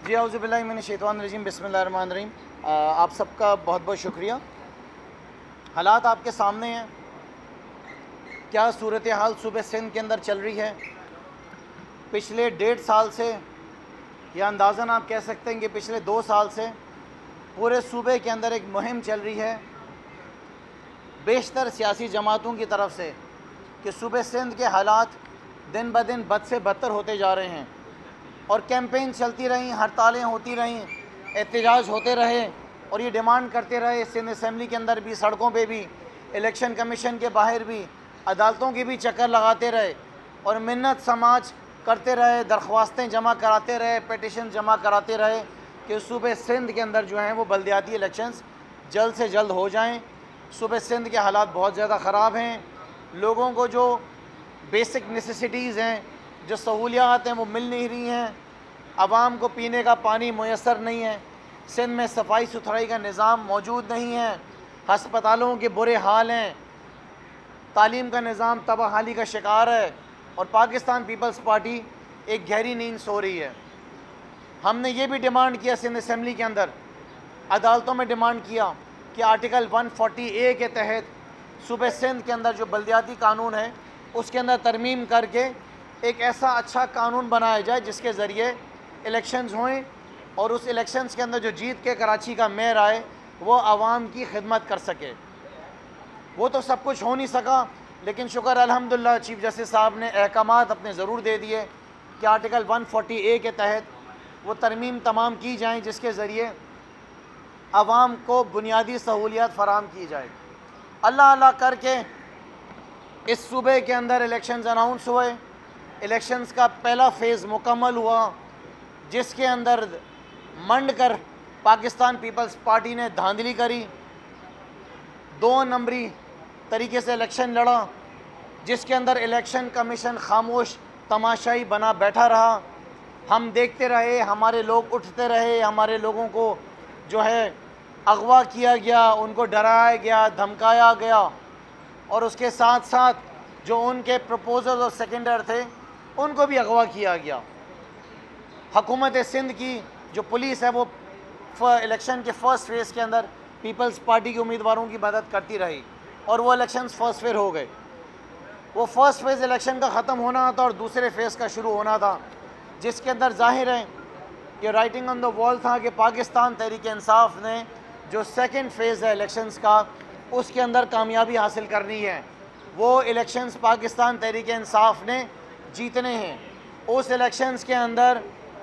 जी औज़ुबिल्लाहि मिनश्शैतानिर्रजीम बिस्मिल्लाहिर्रहमानिर्रहीम। आप सबका बहुत बहुत शुक्रिया। हालात आपके सामने हैं, क्या सूरत हाल सूबे सिंध के अंदर चल रही है। पिछले 1.5 साल से, या अंदाज़न आप कह सकते हैं कि पिछले 2 साल से पूरे सूबे के अंदर एक मुहिम चल रही है बेशतर सियासी जमातों की तरफ से कि सूबे सिंध के हालात दिन ब दिन बद से बदतर होते जा रहे हैं। और कैंपेन चलती रहीं, हड़तालें होती रहीं, एहतजाज होते रहे और ये डिमांड करते रहे सिंध असम्बली के अंदर भी, सड़कों पे भी, इलेक्शन कमीशन के बाहर भी, अदालतों के भी चक्कर लगाते रहे और मिन्नत समाज करते रहे, दरख्वास्तें जमा कराते रहे, पिटिशन जमा कराते रहे कि सूबे सिंध के अंदर जो हैं वो बल्दियाती इलेक्शंस जल्द से जल्द हो जाएँ। सूबे सिंध के हालात बहुत ज़्यादा ख़राब हैं। लोगों को जो बेसिक नेसेसिटीज़ हैं, जो सहूलियात हैं वो मिल नहीं रही हैं। आवाम को पीने का पानी मुयस्सर नहीं है। सिंध में सफाई सुथराई का निज़ाम मौजूद नहीं है। हस्पतालों के बुरे हाल हैं। तालीम का निज़ाम तबाहाली का शिकार है और पाकिस्तान पीपल्स पार्टी एक गहरी नींद सो रही है। हमने ये भी डिमांड किया सिंध असम्बली के अंदर, अदालतों में डिमांड किया कि आर्टिकल 140A के तहत सूबे सिंध के अंदर जो बल्दियाती कानून है उसके अंदर तरमीम करके एक ऐसा अच्छा कानून बनाया जाए जिसके ज़रिए इलेक्शंस होएं और उस इलेक्शंस के अंदर जो जीत के कराची का मेयर आए वो आवाम की खिदमत कर सके। वो तो सब कुछ हो नहीं सका, लेकिन शुक्र अल्हम्दुलिल्लाह चीफ जस्टिस साहब ने अहकामात अपने ज़रूर दे दिए कि आर्टिकल 140A के तहत वो तरमीम तमाम की जाएँ जिसके ज़रिए आवाम को बुनियादी सहूलियात फ़राहम की जाए। अल्लाह अल्लाह करके इस सूबे के अंदर इलेक्शंस अनाउंस हुए। इलेक्शंस का पहला फ़ेज़ मुकम्मल हुआ जिसके अंदर मंड कर पाकिस्तान पीपल्स पार्टी ने धांधली करी, 2 नंबरी तरीके से इलेक्शन लड़ा, जिसके अंदर इलेक्शन कमीशन खामोश तमाशाई बना बैठा रहा। हम देखते रहे, हमारे लोग उठते रहे, हमारे लोगों को जो है अगवा किया गया, उनको डराया गया, धमकाया गया और उसके साथ साथ जो उनके प्रपोजल और सेकेंडर थे उनको भी अगवा किया गया। हुकूमत सिंध की जो पुलिस है वो इलेक्शन के फ़र्स्ट फेज़ के अंदर पीपल्स पार्टी के उम्मीदवारों की मदद करती रही और वो इलेक्शंस फर्स्ट फेज़ हो गए। वो फर्स्ट फेज़ इलेक्शन का ख़त्म होना था और दूसरे फेज़ का शुरू होना था, जिसके अंदर जाहिर है कि राइटिंग ऑन द वॉल था कि पाकिस्तान तहरीक इंसाफ ने जो सेकंड फेज़ है इलेक्शंस का उसके अंदर कामयाबी हासिल करनी है। वो इलेक्शंस पाकिस्तान तहरीक इंसाफ ने जीतने हैं। उस इलेक्शंस के अंदर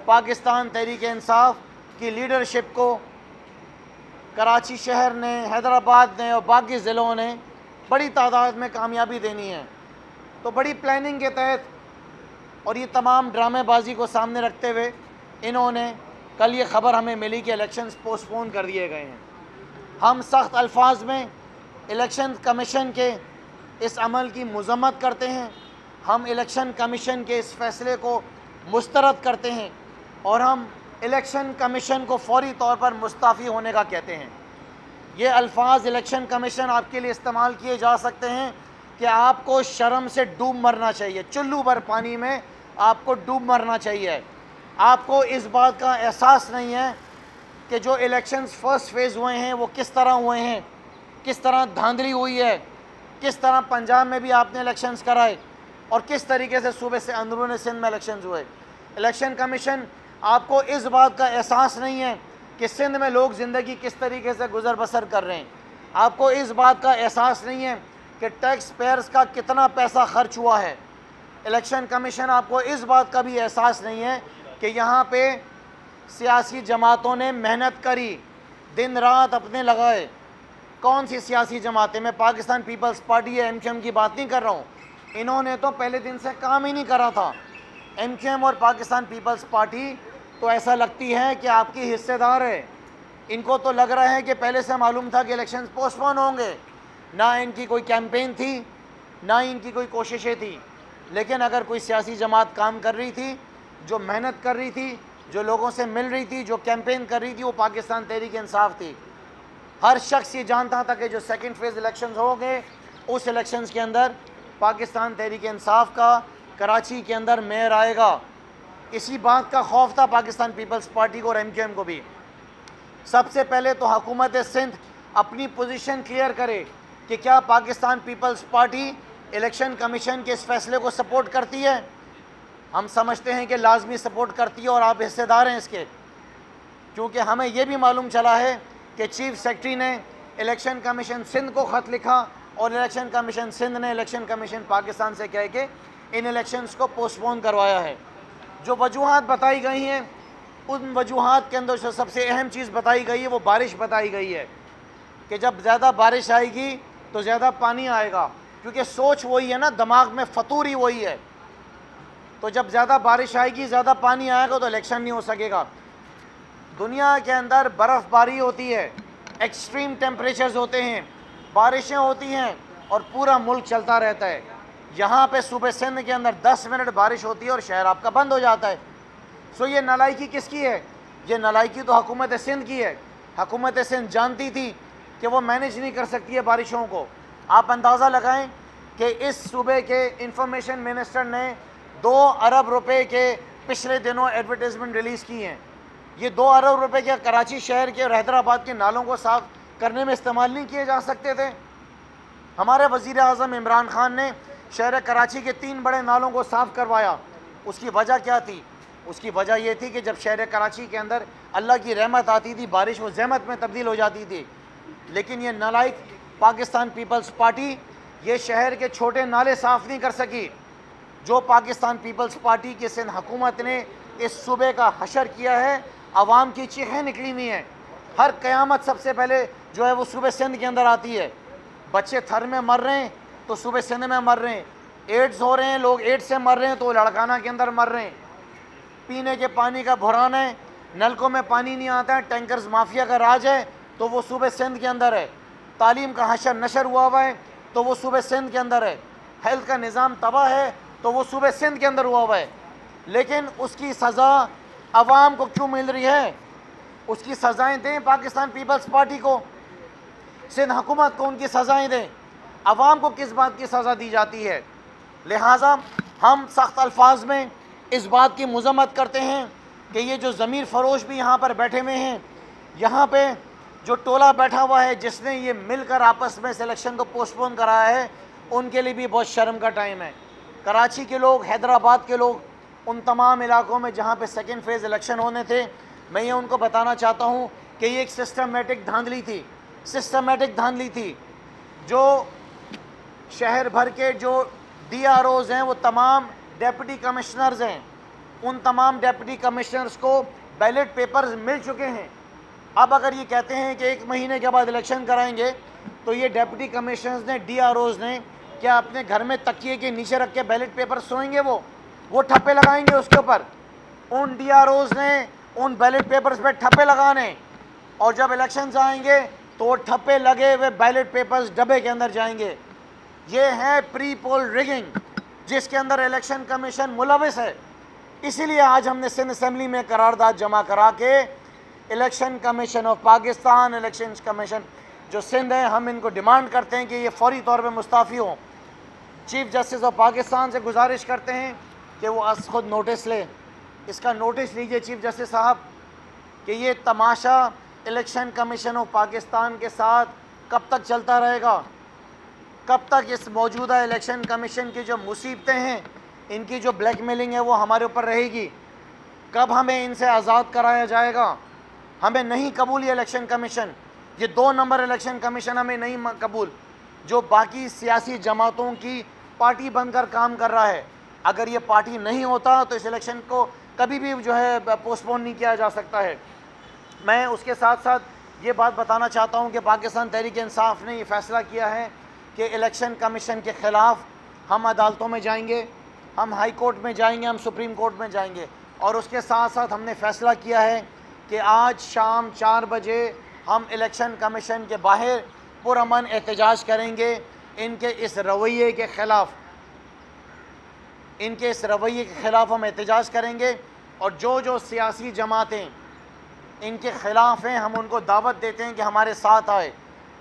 पाकिस्तान तहरीक इंसाफ की लीडरशिप को कराची शहर ने, हैदराबाद ने और बाकी ज़िलों ने बड़ी तादाद में कामयाबी देनी है। तो बड़ी प्लानिंग के तहत और ये तमाम ड्रामेबाजी को सामने रखते हुए इन्होंने कल ये ख़बर हमें मिली कि इलेक्शंस पोस्टपोन कर दिए गए हैं। हम सख्त अल्फाज में इलेक्शन कमीशन के इस अमल की मज़म्मत करते हैं। हम इलेक्शन कमीशन के इस फ़ैसले को मुस्तरद करते हैं और हम इलेक्शन कमीशन को फौरी तौर पर मुस्ताफ़ी होने का कहते हैं। ये अल्फाज इलेक्शन कमीशन आपके लिए इस्तेमाल किए जा सकते हैं कि आपको शर्म से डूब मरना चाहिए, चुल्लू भर पानी में आपको डूब मरना चाहिए। आपको इस बात का एहसास नहीं है कि जो इलेक्शंस फर्स्ट फेज़ हुए हैं वो किस तरह हुए हैं, किस तरह धांधली हुई है, किस तरह पंजाब में भी आपने इलेक्शंस कराए और किस तरीके से सूबे से अंदरून सिंध में इलेक्शंस हुए। इलेक्शन कमीशन आपको इस बात का एहसास नहीं है कि सिंध में लोग ज़िंदगी किस तरीके से गुजर बसर कर रहे हैं। आपको इस बात का एहसास नहीं है कि टैक्स पेयर्स का कितना पैसा खर्च हुआ है। इलेक्शन कमीशन आपको इस बात का भी एहसास नहीं है कि यहाँ पे सियासी जमातों ने मेहनत करी, दिन रात अपने लगाए। कौन सी सियासी जमातें, मैं पाकिस्तान पीपल्स पार्टी या MQM की बात नहीं कर रहा हूँ, इन्होंने तो पहले दिन से काम ही नहीं करा था। MQM और पाकिस्तान पीपल्स पार्टी तो ऐसा लगती है कि आपकी हिस्सेदार है। इनको तो लग रहा है कि पहले से मालूम था कि इलेक्शन पोस्टपोन होंगे। ना इनकी कोई कैंपेन थी, ना इनकी कोई कोशिशें थी। लेकिन अगर कोई सियासी जमात काम कर रही थी, जो मेहनत कर रही थी, जो लोगों से मिल रही थी, जो कैंपेन कर रही थी, वो पाकिस्तान तहरीक इंसाफ थी। हर शख्स ये जानता था कि जो सेकंड फेज़ इलेक्शंस होंगे उस इलेक्शंस के अंदर पाकिस्तान तहरीक इंसाफ का कराची के अंदर मेयर आएगा। इसी बात का खौफ था पाकिस्तान पीपल्स पार्टी को और MQM को भी। सबसे पहले तो हुकूमत सिंध अपनी पोजीशन क्लियर करे कि क्या पाकिस्तान पीपल्स पार्टी इलेक्शन कमीशन के इस फैसले को सपोर्ट करती है। हम समझते हैं कि लाजमी सपोर्ट करती है और आप हिस्सेदार हैं इसके, क्योंकि हमें यह भी मालूम चला है कि चीफ सेक्रेटरी ने इलेक्शन कमीशन सिंध को ख़त लिखा और इलेक्शन कमीशन सिंध ने इलेक्शन कमीशन पाकिस्तान से कह के इन इलेक्शंस को पोस्टपोन करवाया है। जो वजूहात बताई गई हैं, उन वजूहात के अंदर जो सबसे अहम चीज़ बताई गई है वो बारिश बताई गई है कि जब ज़्यादा बारिश आएगी तो ज़्यादा पानी आएगा, क्योंकि सोच वही है ना, दिमाग में फतूर ही वही है। तो जब ज़्यादा बारिश आएगी, ज़्यादा पानी आएगा तो इलेक्शन नहीं हो सकेगा। दुनिया के अंदर बर्फ़बारी होती है, एक्सट्रीम टेम्परेचर्स होते हैं, बारिशें होती हैं और पूरा मुल्क चलता रहता है। यहाँ पे सूबे सिंध के अंदर 10 मिनट बारिश होती है और शहर आपका बंद हो जाता है। सो ये नालायकी किसकी है? ये नालायकी तो हुकूमत सिंध की है। हुकूमत सिंध जानती थी कि वो मैनेज नहीं कर सकती है बारिशों को। आप अंदाज़ा लगाएं कि इस सूबे के इंफॉर्मेशन मिनिस्टर ने 2 अरब रुपए के पिछले दिनों एडवर्टाइजमेंट रिलीज़ की हैं। ये 2 अरब रुपए के कराची शहर के और हैदराबाद के नालों को साफ़ करने में इस्तेमाल नहीं किए जा सकते थे। हमारे वज़ीर आज़म इमरान खान ने शहर कराची के 3 बड़े नालों को साफ़ करवाया। उसकी वजह क्या थी? उसकी वजह यह थी कि जब शहर कराची के अंदर अल्लाह की रहमत आती थी, बारिश वो ज़हमत में तब्दील हो जाती थी। लेकिन ये नालायक पाकिस्तान पीपल्स पार्टी ये शहर के छोटे नाले साफ़ नहीं कर सकी। जो पाकिस्तान पीपल्स पार्टी की सिंध हुकूमत ने इस सूबे का हशर किया है, आवाम की चीखें निकली हुई हैं। हर क़यामत सबसे पहले जो है वो सूबे सिंध के अंदर आती है। बच्चे थर में मर रहे हैं तो सूबे सिंध में मर रहे हैं, एड्स हो रहे हैं, लोग एड्स से मर रहे हैं तो लड़काना के अंदर मर रहे हैं। पीने के पानी का बुहरान है, नलकों में पानी नहीं आता है, टैंकर्स माफिया का राज है तो वो सूबे सिंध के अंदर है। तालीम का हशर नशर हुआ है तो वो सूबे सिंध के अंदर है। हेल्थ का निज़ाम तबाह है तो वो सूबे सिंध के अंदर हुआ है। लेकिन उसकी सज़ा अवाम को क्यों मिल रही है? उसकी सज़ाएँ दें पाकिस्तान पीपल्स पार्टी को, सिंध हुकूमत को उनकी सज़ाएँ दें। अवाम को किस बात की सज़ा दी जाती है? लिहाजा हम सख्त अल्फाज में इस बात की मज़म्मत करते हैं कि ये जो ज़मीर फ़रोश भी यहाँ पर बैठे हुए हैं, यहाँ पे जो टोला बैठा हुआ है जिसने ये मिलकर आपस में सिलेक्शन को पोस्टपोन कराया है, उनके लिए भी बहुत शर्म का टाइम है। कराची के लोग, हैदराबाद के लोग, उन तमाम इलाकों में जहाँ पे सेकेंड फेज़ इलेक्शन होने थे, मैं ये उनको बताना चाहता हूँ कि ये एक सिस्टमेटिक धांधली थी, सिस्टमेटिक धांधली थी। जो शहर भर के जो DROs हैं वो तमाम डेप्यूटी कमिश्नर्स हैं, उन तमाम डेप्यूटी कमिश्नर्स को बैलेट पेपर्स मिल चुके हैं। अब अगर ये कहते हैं कि 1 महीने के बाद इलेक्शन कराएंगे तो ये डेप्यूटी कमिश्नर्स ने, DROs ने क्या अपने घर में तकिए के नीचे रख के बैलेट पेपर सोएंगे? वो ठप्पे लगाएंगे उसके ऊपर। उन DROs ने उन बैलेट पेपर्स पे ठप्पे लगाने, और जब इलेक्शंस आएंगे तो वो ठप्पे लगे हुए बैलेट पेपर्स डब्बे के अंदर जाएंगे। ये है प्री पोल रिगिंग जिसके अंदर इलेक्शन कमीशन मुलविस है। इसीलिए आज हमने सिंध असेंबली में करारदाद जमा करा के election commission of Pakistan, election commission जो सिंध है, हम इनको डिमांड करते हैं कि ये फौरी तौर पे मुस्ताफ़ी हों। चीफ जस्टिस ऑफ पाकिस्तान से गुजारिश करते हैं कि वो आज खुद नोटिस ले, इसका नोटिस लीजिए चीफ जस्टिस साहब कि ये तमाशा इलेक्शन कमीशन ऑफ पाकिस्तान के साथ कब तक चलता रहेगा, कब तक इस मौजूदा इलेक्शन कमीशन की जो मुसीबतें हैं, इनकी जो ब्लैकमेलिंग है वो हमारे ऊपर रहेगी। कब हमें इनसे आज़ाद कराया जाएगा? हमें नहीं कबूल ये इलेक्शन कमीशन, ये 2 नंबर इलेक्शन कमीशन हमें नहीं कबूल, जो बाकी सियासी जमातों की पार्टी बनकर काम कर रहा है। अगर ये पार्टी नहीं होता तो इस इलेक्शन को कभी भी जो है पोस्टपोन नहीं किया जा सकता है। मैं उसके साथ साथ ये बात बताना चाहता हूँ कि पाकिस्तान तहरीक इंसाफ ने ये फ़ैसला किया है कि इलेक्शन कमीशन के ख़िलाफ़ हम अदालतों में जाएंगे, हम हाई कोर्ट में जाएंगे, हम सुप्रीम कोर्ट में जाएंगे। और उसके साथ साथ हमने फ़ैसला किया है कि आज शाम 4 बजे हम इलेक्शन कमीशन के बाहर पुरअमन एहतजाज करेंगे इनके इस रवैये के ख़िलाफ़। इनके इस रवैये के ख़िलाफ़ हम एहतजाज करेंगे और जो सियासी जमातें इनके ख़िलाफ़ हैं हम उनको दावत देते हैं कि हमारे साथ आए।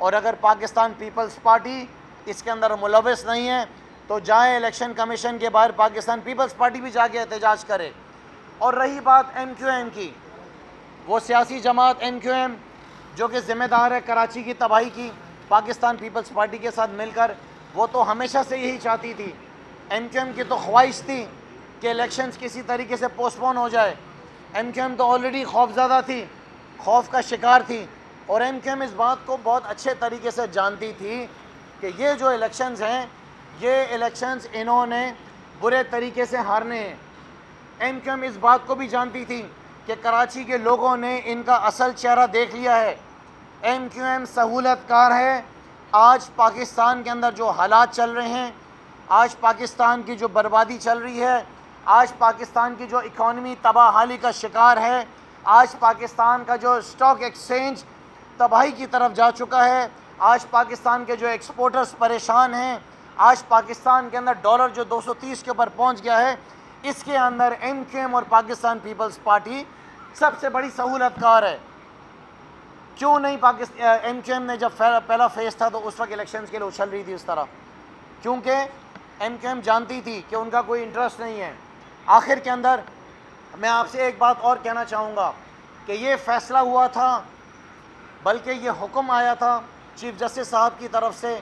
और अगर पाकिस्तान पीपल्स पार्टी इसके अंदर मुलविस नहीं है तो जाए इलेक्शन कमीशन के बाहर, पाकिस्तान पीपल्स पार्टी भी जाके एहतजाज करे। और रही बात MQM की, वो सियासी जमात MQM जो कि ज़िम्मेदार है कराची की तबाही की पाकिस्तान पीपल्स पार्टी के साथ मिलकर, वो तो हमेशा से यही चाहती थी। MQM की तो ख्वाहिश थी कि इलेक्शंस किसी तरीके से पोस्टपोन हो जाए। MQM तो ऑलरेडी खौफज़दा थी, खौफ का शिकार थी, और MQM इस बात को बहुत अच्छे तरीके से जानती थी कि ये जो इलेक्शंस हैं, ये इलेक्शंस इन्होंने बुरे तरीके से हारने हैं। MQM इस बात को भी जानती थी कि कराची के लोगों ने इनका असल चेहरा देख लिया है। MQM सहूलतकार है। आज पाकिस्तान के अंदर जो हालात चल रहे हैं, आज पाकिस्तान की जो बर्बादी चल रही है, आज पाकिस्तान की जो इकॉनमी तबाहाली का शिकार है, आज पाकिस्तान का जो स्टॉक एक्सचेंज तबाही की तरफ जा चुका है, आज पाकिस्तान के जो एक्सपोर्टर्स परेशान हैं, आज पाकिस्तान के अंदर डॉलर जो 230 के ऊपर पहुंच गया है, इसके अंदर MQM और पाकिस्तान पीपल्स पार्टी सबसे बड़ी सहूलतकार है। क्यों नहीं MQM ने जब पहला फेज़ था तो उस वक्त इलेक्शंस के लिए उछल रही थी उस तरह? क्योंकि MQM जानती थी कि उनका कोई इंटरेस्ट नहीं है। आखिर के अंदर मैं आपसे एक बात और कहना चाहूँगा कि ये फ़ैसला हुआ था, बल्कि ये हुक्म आया था चीफ जस्टिस साहब की तरफ से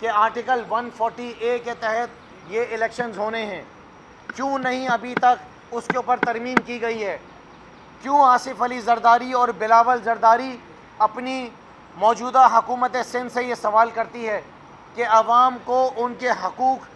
कि आर्टिकल 140A के तहत ये इलेक्शंस होने हैं। क्यों नहीं अभी तक उसके ऊपर तरमीम की गई है? क्यों आसिफ अली जरदारी और बिलावल जरदारी अपनी मौजूदा हुकूमत सिंध से ये सवाल करती है कि आवाम को उनके हकूक़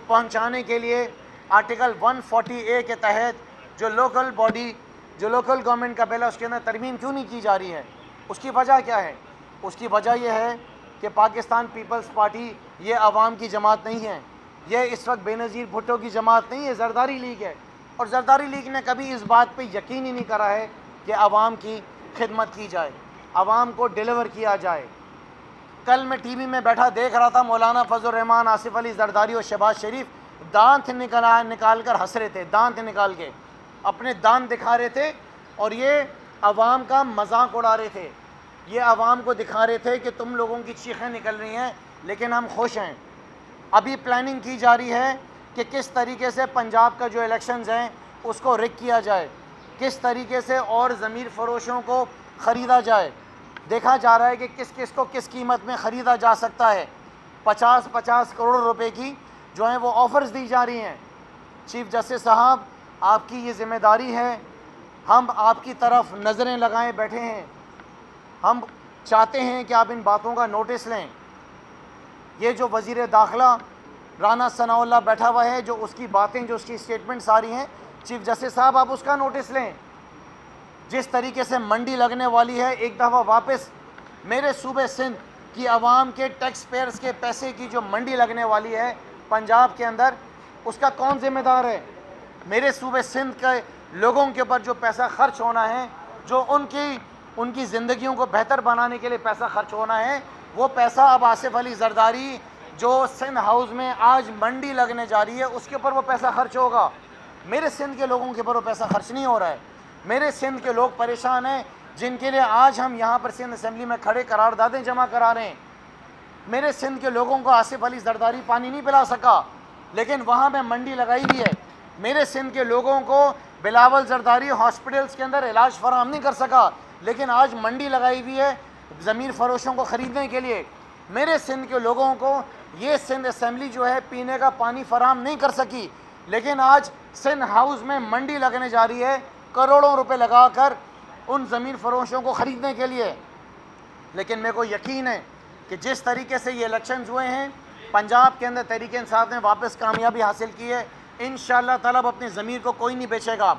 पहुँचाने के लिए आर्टिकल 140A के तहत जो लोकल बॉडी, जो लोकल गवर्नमेंट का बिल है, उसके अंदर तरमीम क्यों नहीं की जा रही है? उसकी वजह क्या है? उसकी वजह यह है कि पाकिस्तान पीपल्स पार्टी ये आवाम की जमात नहीं है, ये इस वक्त बेनज़ीर भुट्टो की जमात नहीं है, जरदारी लीग है। और जरदारी लीग ने कभी इस बात पे यकीन ही नहीं करा है कि आवाम की खिदमत की जाए, आवाम को डिलीवर किया जाए। कल मैं TV में बैठा देख रहा था, मौलाना फजल रहमान, आसिफ अली जरदारी और शहबाज शरीफ दांत निकाल कर हंस रहे थे, दांत निकाल के अपने दांत दिखा रहे थे, और ये आवाम का मजाक उड़ा रहे थे। ये आवाम को दिखा रहे थे कि तुम लोगों की चीखें निकल रही हैं लेकिन हम खुश हैं। अभी प्लानिंग की जा रही है कि किस तरीके से पंजाब का जो इलेक्शंस हैं उसको रिग किया जाए, किस तरीके से और ज़मीर फ़रोशों को ख़रीदा जाए। देखा जा रहा है कि किस किस को किस कीमत में ख़रीदा जा सकता है। 50-50 करोड़ रुपए की जो हैं वो ऑफ़र्स दी जा रही हैं। चीफ जस्टिस साहब, आपकी ये ज़िम्मेदारी है, हम आपकी तरफ नज़रें लगाए बैठे हैं, हम चाहते हैं कि आप इन बातों का नोटिस लें। ये जो वज़ीर दाखिला राना सनाउल्लाह बैठा हुआ है, जो उसकी बातें, जो उसकी स्टेटमेंट्स आ रही हैं, चीफ जस्टिस साहब आप उसका नोटिस लें। जिस तरीके से मंडी लगने वाली है, एक दफ़ा वापस मेरे सूबे सिंध की आवाम के टैक्स पेयर्स के पैसे की जो मंडी लगने वाली है पंजाब के अंदर, उसका कौन ज़िम्मेदार है? मेरे सूबे सिंध के लोगों के ऊपर जो पैसा खर्च होना है, जो उनकी ज़िंदगियों को बेहतर बनाने के लिए पैसा खर्च होना है, वो पैसा अब आसिफ अली जरदारी जो सिंध हाउस में आज मंडी लगने जा रही है उसके ऊपर वो पैसा खर्च होगा। मेरे सिंध के लोगों के ऊपर वो पैसा खर्च नहीं हो रहा है। मेरे सिंध के लोग परेशान हैं, जिनके लिए आज हम यहाँ पर सिंध असेंबली में खड़े करारदादें जमा करा रहे हैं। मेरे सिंध के लोगों को आसिफ अली जरदारी पानी नहीं पिला सका, लेकिन वहाँ पे मंडी लगाई हुई है। मेरे सिंध के लोगों को बिलावल जरदारी हॉस्पिटल्स के अंदर इलाज फराहम नहीं कर सका, लेकिन आज मंडी लगाई हुई है ज़मीर फ़रोशों को ख़रीदने के लिए। मेरे सिंध के लोगों को ये सिंध असेंबली जो है पीने का पानी फराहम नहीं कर सकी, लेकिन आज सिंध हाउस में मंडी लगने जा रही है करोड़ों रुपए लगाकर उन ज़मीर फ़रोशों को ख़रीदने के लिए। लेकिन मेरे को यकीन है कि जिस तरीके से ये इलेक्शंस हुए हैं पंजाब के अंदर, तहरीक इंसाफ ने वापस कामयाबी हासिल की है। इंशाअल्लाह ताला अब अपनी ज़मीर को कोई नहीं बेचेगा।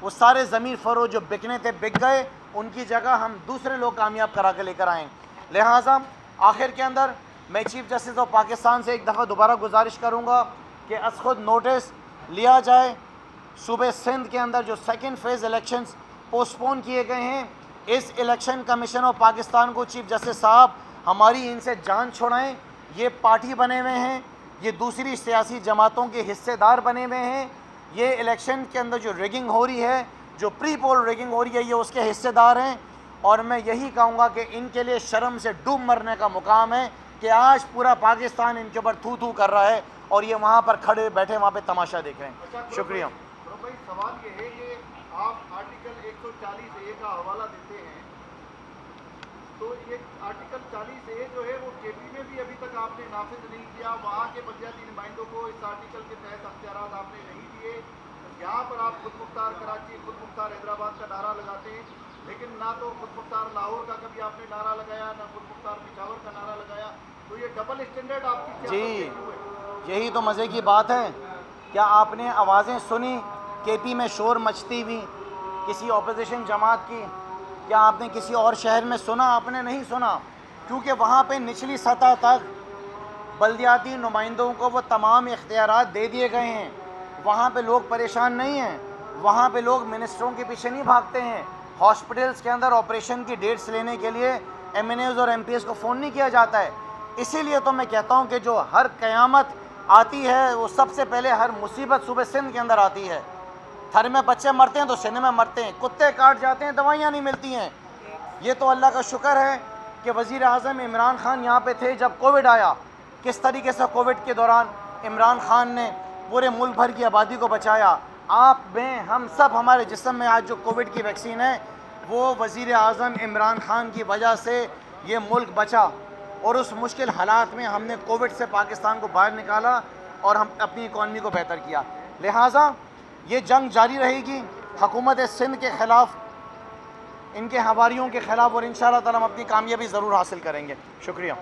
वो सारे ज़मीर फ़रोश जो बिकने थे बिक गए, उनकी जगह हम दूसरे लोग कामयाब करा के लेकर आएँ। लिहाजा आखिर के अंदर मैं चीफ जस्टिस ऑफ पाकिस्तान से एक दफ़ा दोबारा गुजारिश करूँगा कि अस खुद नोटिस लिया जाए। सूबे सिंध के अंदर जो सेकंड फेज़ इलेक्शंस पोस्टपोन किए गए हैं, इस इलेक्शन कमीशन ऑफ पाकिस्तान को चीफ जस्टिस साहब हमारी इनसे जान छुड़ाएँ। ये पार्टी बने हुए हैं, ये दूसरी सियासी जमातों के हिस्सेदार बने हुए हैं। ये इलेक्शन के अंदर जो रिगिंग हो रही है, जो प्री पोल रिगिंग हो रही है, ये उसके हिस्सेदार हैं। और मैं यही कहूँगा कि इनके लिए शर्म से डूब मरने का मुकाम है कि आज पूरा पाकिस्तान इनके ऊपर थू थू कर रहा है और ये वहाँ पर खड़े बैठे वहाँ पे तमाशा देख रहे हैं। शुक्रिया। भाई सवाल ये है कि आप आर्टिकल 140A का हवाला देते हैं, तो ये आर्टिकल 40A जो है वो केपी में भी अभी तक आपने नाफिज नहीं किया। वहाँ के पंचायती नुमाइंदों को इस आर्टिकल के तहत अख्तियारात आपने नहीं दिए। यहाँ पर आप खुद मुख्तार कराची, खुद मुख्तार हैदराबाद का नारा लगाते हैं, लेकिन ना तो खुद मुख्तार लाहौर का कभी आपने नारा लगाया, ना खुद मुख्तार पिशावर का नारा लगाया। तो ये डबल स्टैंडर्ड आपकी जी, यही तो मज़े की बात है। क्या आपने आवाज़ें सुनी केपी में शोर मचती हुई किसी अपोजिशन जमात की? क्या आपने किसी और शहर में सुना? आपने नहीं सुना, क्योंकि वहाँ पे निचली सतह तक बल्दियाती नुमाइंदों को वो तमाम इख्तियारात दे दिए गए हैं। वहाँ पे लोग परेशान नहीं हैं, वहाँ पे लोग मिनिस्टरों के पीछे नहीं भागते हैं। हॉस्पिटल्स के अंदर ऑपरेशन की डेट्स लेने के लिए MNAs और MPs को फ़ोन नहीं किया जाता है। इसीलिए तो मैं कहता हूँ कि जो हर क़यामत आती है वो सबसे पहले हर मुसीबत सूबे सिंध के अंदर आती है। थर में बच्चे मरते हैं तो सिने में मरते हैं, कुत्ते काट जाते हैं, दवाइयाँ नहीं मिलती हैं। ये तो अल्लाह का शुक्र है कि वज़ीर आज़म इमरान ख़ान यहाँ पे थे जब कोविड आया। किस तरीके से कोविड के दौरान इमरान ख़ान ने पूरे मुल्क भर की आबादी को बचाया। आप में, हम सब, हमारे जिस्म में आज जो कोविड की वैक्सीन है वो वज़ीर आज़म इमरान ख़ान की वजह से ये मुल्क बचा, और उस मुश्किल हालात में हमने कोविड से पाकिस्तान को बाहर निकाला और हम अपनी इकॉनमी को बेहतर किया। लिहाजा ये जंग जारी रहेगी हुकूमत सिंध के ख़िलाफ़, इनके हवारियों के ख़िलाफ़, और इंशाअल्लाह ताला हम अपनी कामयाबी ज़रूर हासिल करेंगे। शुक्रिया।